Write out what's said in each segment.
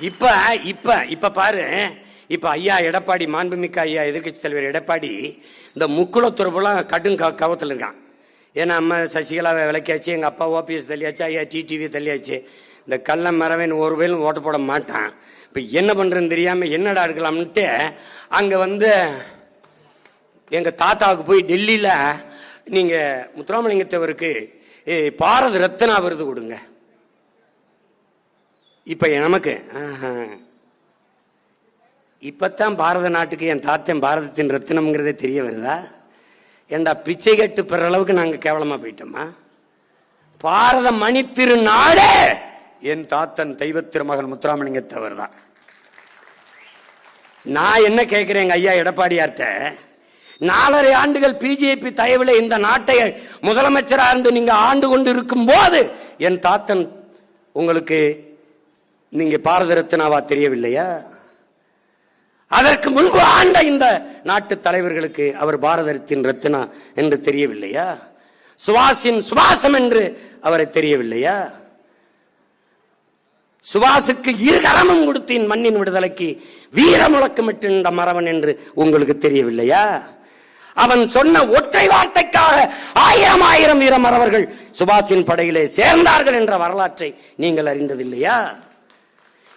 இப்ப இப்ப இப்ப பாரு, இப்ப ஐயா எடப்பாடி, மாண்புமிக்க ஐயா எதிர்கட்சி தலைவர் எடப்பாடி இந்த முக்குளத்துறவுலாம் கடும் கவத்தில் இருக்கான். ஏன்னா அம்மா சசிகலாவை விளக்கியாச்சு, எங்க அப்பா ஓபிஎஸ் தள்ளியாச்சு, ஐயா டிடிவி தள்ளியாச்சு. இந்த கள்ள மரவன் ஒரு வேலும் ஓட்டு போட மாட்டான். இப்ப என்ன பண்றதுன்னு தெரியாம என்னடா இருக்கலாம்னுட்டு அங்க எங்க தாத்தாவுக்கு போய் டெல்லியில நீங்க முத்துராமலிங்கத்தவருக்கு பாரத ரத்னா விருது கொடுங்க. இப்ப நமக்கு இப்பத்தான் பாரத நாட்டுக்கு என் தாத்தன் பாரதத்தின் ரத்தினம்ங்கிறதே தெரிய வருதா? ஏண்டா பிச்சை கட்டு பெற அளவுக்கு நாங்க கேவலமா போயிட்டோமா? பாரத மணி திருநாடே என் தாத்தன் தெய்வ திருமகன் முத்துராமலிங்கத்தவர் தான். நான் என்ன கேட்கிறேன் ஐயா எடப்பாடியார்ட்ட, 4.5 ஆண்டுகள் பிஜேபி தயவுல இந்த நாட்டை முதலமைச்சரா இருந்து நீங்க ஆண்டு கொண்டு இருக்கும் போது என் தாத்தன் உங்களுக்கு நீங்க பாரத ரத்னாவா தெரியவில்லையா? அதற்கு முன்பு ஆண்ட இந்த நாட்டு தலைவர்களுக்கு அவர் பாரதத்தின் ரத்னா என்று தெரியவில்லையா? சுபாஷின் சுபாஷம் என்று அவரை தெரியவில்லையா? சுபாஷுக்கு 2 கரமும் கொடுத்தேன் மண்ணின் விடுதலைக்கு வீர முழக்கமிட்ட மறவன் என்று உங்களுக்கு தெரியவில்லையா? அவன் சொன்ன ஒற்றை வார்த்தைக்காக 1000 வீர மறவர்கள் சுபாஷின் படையிலே சேர்ந்தார்கள் என்ற வரலாற்றை நீங்கள் அறிந்ததில்லையா?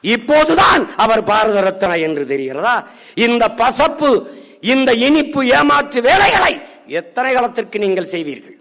இப்போதுதான் அவர் பாரத ரத்னா என்று தெரிகிறதா? இந்த பசப்பு, இந்த இனிப்பு ஏமாற்று வேலைகளை எத்தனை காலத்திற்கு நீங்கள் செய்வீர்கள்?